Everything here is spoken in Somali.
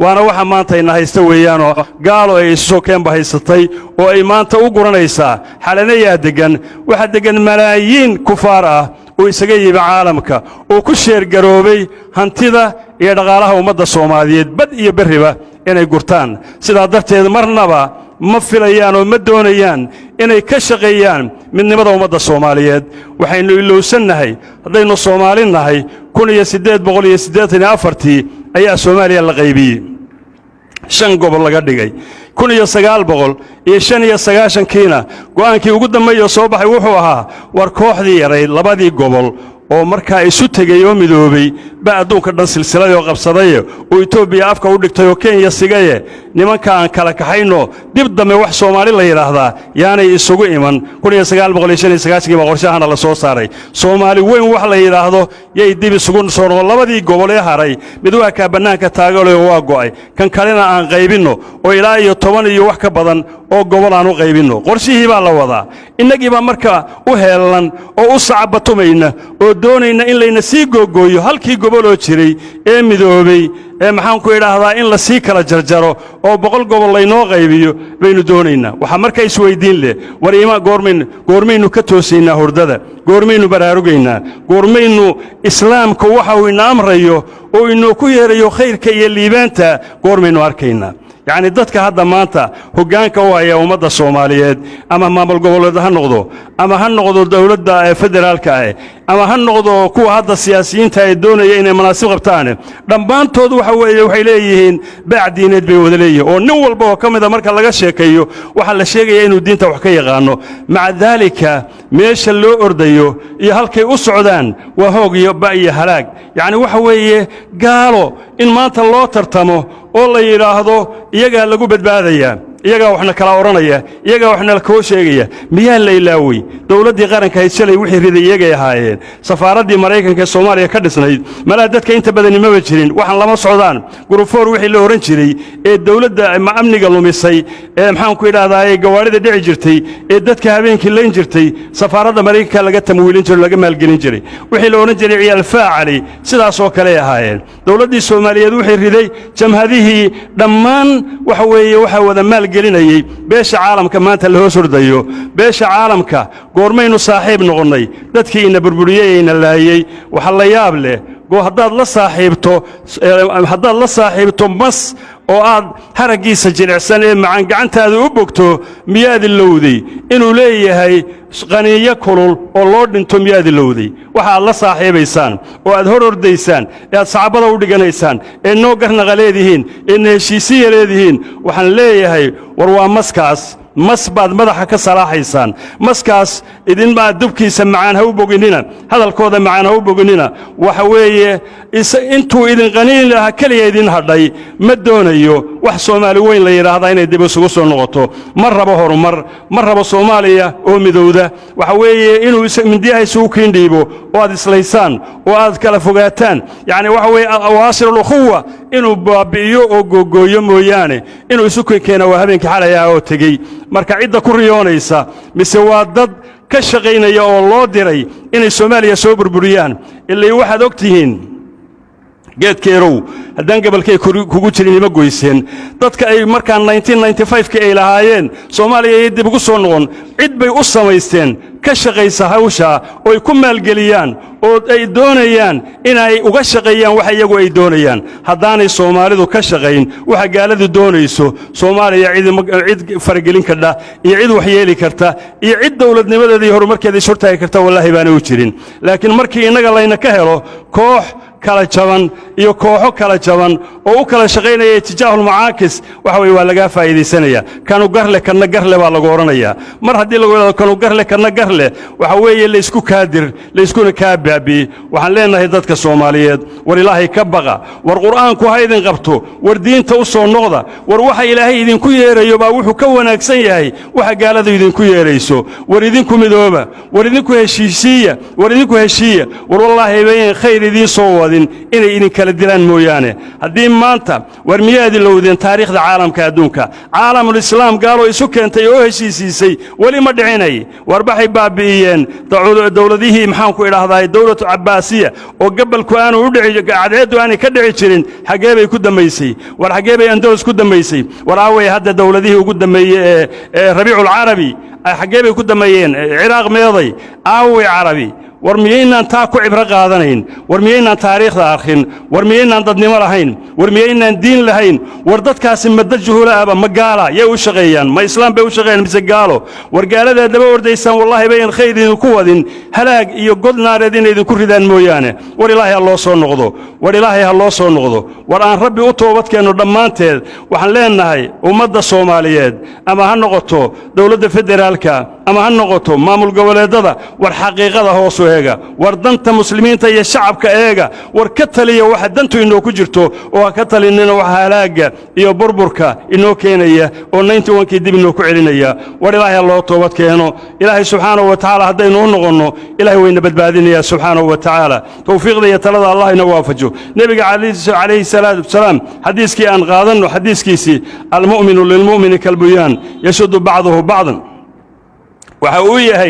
waana waxa maanta ina haysta weeyaanoo gaalo ay isu keenba haysatay oo ay maanta u guranaysaa xalanayaa degan waxa degan malaayiin kufaar ah oo isaga yimi caalamka oo ku sheergaroobay hantida iyo dhaqaalaha ummadda Soomaaliyeed bad iyo bariba inay gurtaan sidaa darteed marnaba ma filayaan oo ma doonayaan inay ka shaqeeyaan midnimada ummadda Soomaaliyeed waxaynu ilowsanahay haddaynu Soomaali nahay 1884 ayaa Soomaaliya la qaybiyay 5 gobol laga dhigay 1995 kiina go'aankii ugu dambeeyay soo baxay wuxuu ahaa war kooxdii yaray labadii gobol oo markaa isu tagay oo midoobay ba adduunka dhan silsilad oo qabsaday oo Itoobiya afka u dhigtay oo Kenya sigaye nimanka aan kala kaxayno dib dambe wax Soomaali la yiraahdaa yaanay isugu iman 1995 ba qorshahana la soo saaray Soomaali weyn wax la yiraahdo yay dib isugu soo labadii gobol ee haray mid waa ka banaanka taagalo waa go'ay kan kalena aan qaybino oo ilaa iyo 10 iyo wax ka badan oo gobol aan u qaybino qorshihii baa la wadaa inagii ba marka u heelan oo u sacabatumayna oo doonayna in layna sii googooyo halkii gobol oo jiray ee midoobay ee maxaan ku idhaahdaa in la sii kala jarjaro oo 100 gobol laynoo qaybiyo baynu doonaynaa waxa marka isweydiin leh war ima goormaynu ka toosaynaa hurdada goormaynu baraarugaynaa goormaynu islaamku waxa uu ina amrayo oo inuu ku yeerayo khayrka iyo liibaanta goormaynu arkaynaa يعني dadka hadda maanta hogaanka u haya ummadda Soomaaliyeed ama maamul goboleed ha noqdo ama ha noqdo dawladda federaalka ah ama ha noqdo kuwa hadda siyaasiyiinta ay doonayeen inay munaasib qabtaan dhamaantood waxay leeyihiin baacdiineed bay wada leeyihiin oo nin walba oo kamid ah marka laga sheekayo waxa la sheegay inuu diinta wax ka yaqaano maca dalika meesha loo ordayo iyo halkay u socdaan waa hoog iyo ba iyo halaag yani waxa weeye gaalo in maanta loo tartamo oo la yiraahdo iyaga lagu badbaadaya iyaga waxna kala oranaya iyaga waxna la koo sheegaya miyaa la ilaaway dawladii qaranka ay shalay wixii riday iyaga ahaayeen safaaradii Mareykanka ee Soomaaliya ka dhisnayd mala dadka inta badan ma jirin waxan lama socdaan gurufoor wixii la oran jiray ee dawladda ma amniga lumisay ee maxaan ku idhaahdaa gawaarida dhici jirtay ee dadka habeenkii leen jirtay safaaradda Mareykanka laga tamwiilin jiray laga maalgelin jiray wixii la oran jiray ciyaal faacali sidaas oo kale ahaayeen dawladii Soomaaliyeed wixii riday jamhadihii dhammaan waxa weeye waxa wada gelinayay beesha caalamka maanta la hoos ordayo beesha caalamka goormaynu saaxiib noqonay dadkii ina burburiyay ina laayay waxa la yaab leh haddaad la saaxiibto mas oo aad haragiisa jilicsan ee macaan gacantaada u bogto miyaad ilowday inuu leeyahay qaniyo kulul oo loo dhinto miyaad ilowday waxa aad la saaxiibaysaan oo aad hor ordaysaan ee aad saxaabada u dhiganaysaan ee noo garnaqa leedihiin ee heshiisiye leedihiin waxaan leeyahay war waa maskaas mas baad madaxa ka salaaxaysaan maskaas idin ma dubkiisa macaan ha u boginina hadalkooda macaan ha u boginina waxa weeye intuu idin qaniin laha kaliya idin hadhay ma doonayo wax Soomaali weyn la yiraahdaa inay dib isugu soo noqoto mar rabo horumar mar rabo Soomaaliya oo midowda waxa weeye inuu mindiyaha isugu kiindhiibo oo aad islaysaan oo aad kala fogaataan yani waxa weeye awaasirul ukhuwa inuu baabi'iyo oo googooyo mooyaane inuu isu keeno waa habeenkii xalaya oo tagay marka cidda ku riyoonaysa mise waa dad ka shaqeynaya oo loo diray inay Soomaaliya soo burburiyaan ilaa waxaad ogtihiin geedkeerow haddaan gobolkay kugu jirin ima goyseen dadka ay markaan 1995 ka ay lahaayeen Soomaaliya ay dib ugu soo noqon cid bay u samaysteen ka shaqeysa hawsha oo ay ku maalgeliyaan oo ay doonayaan inay uga shaqeeyaan waxa iyagu ay doonayaan haddaanay Soomaalidu ka shaqeyn waxa gaaladu doonayso Soomaaliya cid faragelin karta iyo cid wax yeeli karta iyo cid dawladnimadeeda iyo horumarkeeda shortaay karta wallahi baan u jirin laakiin markii inaga layna ka helo koox kala jaban iyo kooxo kala jaban oo u kala shaqeynaya tijaahul macaakis waxa way waa laga faa'iideysanaya kanu garle kana garle baa lagu oranaya mar hadii lagu yiraahdo kanu garle kana garle waxa weeye la isku kaadir la isku kaababi waxaan leenahay dadka Soomaaliyeed war Ilaahay ka baqa war Quraanku ha idin qabto war diinta u soo noqda war waxa Ilaahay idin ku yeerayo baa wuxuu ka wanaagsan yahay waxa gaaladu idin ku yeerayso war idinku midooba war idinku heshiisiya war idinku heshiiya war wallahi bay khayr idin soo wadin inay idin kala dilaan mooyaane haddii maanta war miyaad ilowdeen taariikhda caalamka adduunka caalamul islaam gaalo isu keentay oo heshiisiisay weli ma dhicinay war baxay baabi'iyeen dawladihii maxaan ku idhaahdaa dawlatu cabbaasiya oo gabalku aanu u dhici cadceedu aanay ka dhici jirin xagee bay ku dambaysay war xagee bay andalus ku dambaysay war aaway hadda dawladihii ugu dambeeyey ee rabiicul carabi xagee bay ku dambeeyeen ciraaq meeday aaway carabi war miyaynaan taa ku cibro qaadanayn war miyaynaan taariikhda arkin war miyaynaan dadnimo lahayn war miyaynaan diin lahayn war dadkaasi madda juhulaaba ma gaala yay u shaqeeyaan ma islaam bay u shaqeeyaan mise gaalo war gaaladaa daba ordaysaan wallaahi bayan khayr idinku wadin halaag iyo god naareed inay idinku ridaan mooyaane war ilaahay ha loo soo noqdo war ilaahay ha loo soo noqdo war aan rabbi u toobadkeenno dhammaanteed waxaan leenahay ummadda soomaaliyeed ama ha noqoto dawladda federaalka ama ha noqoto maamul goboleedada war xaqiiqada hoosu eega war danta muslimiinta iyo shacabka eega war ka taliya waxa dantu inoo ku jirto oo ha ka talinina waxa halaaga iyo burburka inoo keenaya oo 91kii dib inoo ku celinaya war ilaahay ha loo toobad keeno ilaahay subxaanahu wa tacaala haddaynu u noqonno ilaahay wayna badbaadinayaa subxaanahu wa tacaala tawfiiqda iyo talada allah ina waafajo nebiga calayhi salaatu wasalaam xadiiskii aan qaadanno xadiiskiisii almu'minu lilmu'mini kalbuyaan yashuddu bacduhu bacdan waxa uu yahay